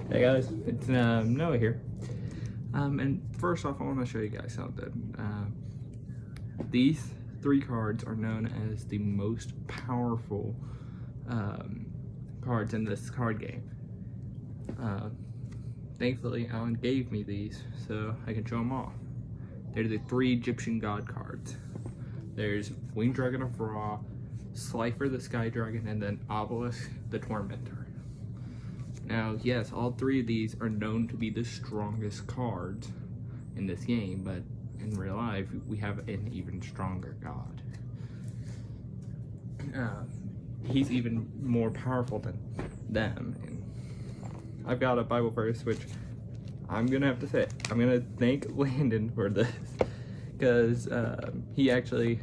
Hey guys, it's Noah here. And first off, I want to show you guys something. These three cards are known as the most powerful cards in this card game. Thankfully, Alan gave me these so I can show them off. They're the three Egyptian god cards. There's Winged Dragon of Ra, Slifer the Sky Dragon, and then Obelisk the Tormentor. Now, yes, all three of these are known to be the strongest cards in this game, but in real life, we have an even stronger god. He's even more powerful than them. And I've got a Bible verse, which I'm gonna have to say, I'm gonna thank Landon for this, because he actually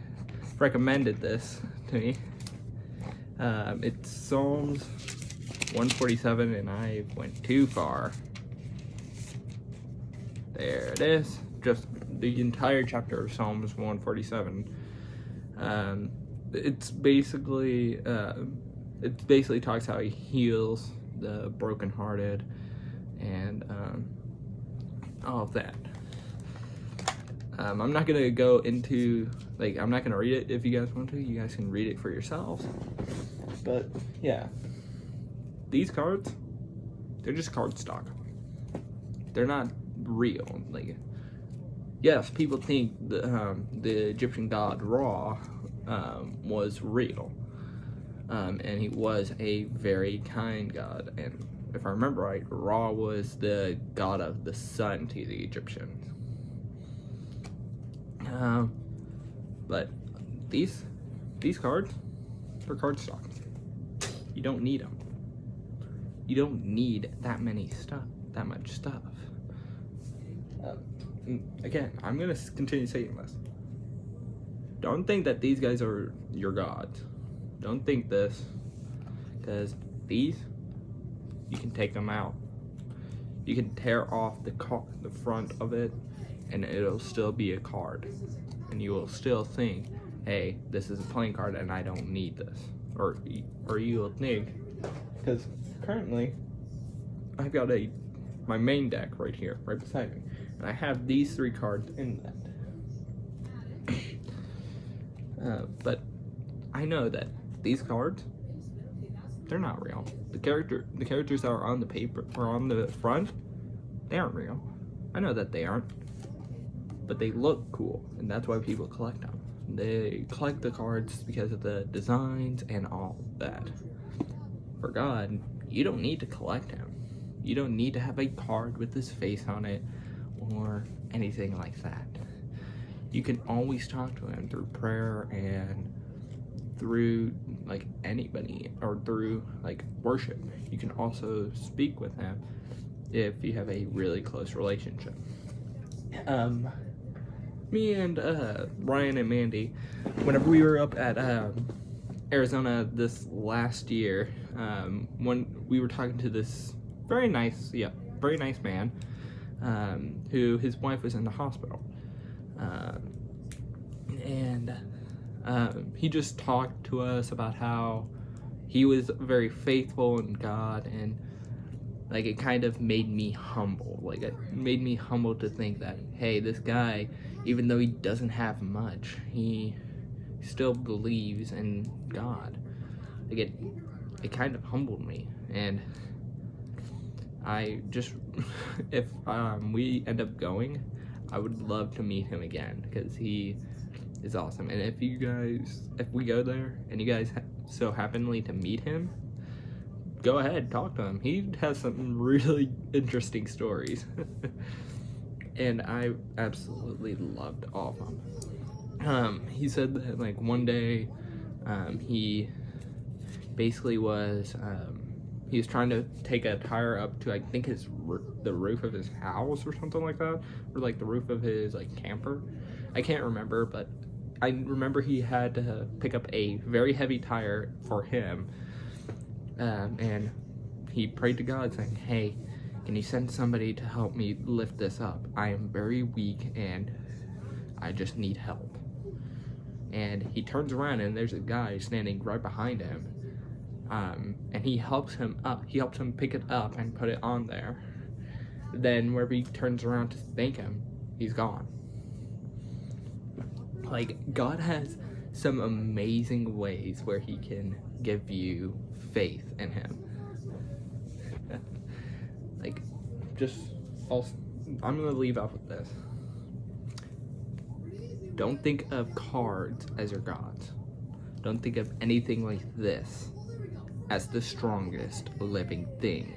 recommended this to me. It's Psalms 147, and I went too far. There it is. Just the entire chapter of Psalms 147. It basically talks how he heals the brokenhearted and all of that. I'm not gonna go into, I'm not gonna read it. If you guys want to, you guys can read it for yourselves. But yeah, these cards, they're just card stock. They're not real. Yes, people think the Egyptian god Ra was real, and he was a very kind god. And if I remember right, Ra was the god of the sun to the Egyptians. But these cards, they're card stock. You don't need them. You don't need that much stuff. Again, I'm gonna continue saying this. Don't think that these guys are your gods. Don't think this, because these, you can take them out. You can tear off the front of it, and it'll still be a card, and you will still think, hey, this is a playing card, and I don't need this, or you will think, because currently, I've got my main deck right here, right beside me, and I have these three cards in that. But I know that these cards, they're not real. The characters that are on the paper or on the front, they aren't real. I know that they aren't, but they look cool, and that's why people collect them. They collect the cards because of the designs and all that. For God, you don't need to collect him. You don't need to have a card with his face on it or anything like that. You can always talk to him through prayer and through anybody, or through worship. You can also speak with him if you have a really close relationship. Me and Ryan and Mandy, whenever we were up at Arizona this last year, when we were talking to this very nice man, who his wife was in the hospital, and he just talked to us about how he was very faithful in God, and it kind of made me humble. It made me humble to think that, hey, this guy, even though he doesn't have much, he still believes in God. It kind of humbled me, and I just, if we end up going, I would love to meet him again, because he is awesome. And if we go there and you guys so happenly to meet him, go ahead, talk to him. He has some really interesting stories. And I absolutely loved all of them. He said that one day he basically was he was trying to take a tire up to, I think, the roof of his house or something like that, or the roof of his camper. I can't remember, but I remember he had to pick up a very heavy tire for him, and he prayed to God saying, hey, can you send somebody to help me lift this up? I am very weak and I just need help. And he turns around and there's a guy standing right behind him. and he helps him up. He helps him pick it up and put it on there. Then whenever he turns around to thank him, he's gone. Like, God has some amazing ways where he can give you faith in him. Like, I'm gonna leave off with this. Don't think of cards as your gods. Don't think of anything like this as the strongest living thing.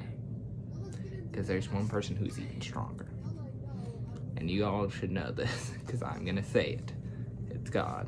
Because there's one person who's even stronger. And you all should know this, because I'm gonna say it. It's God.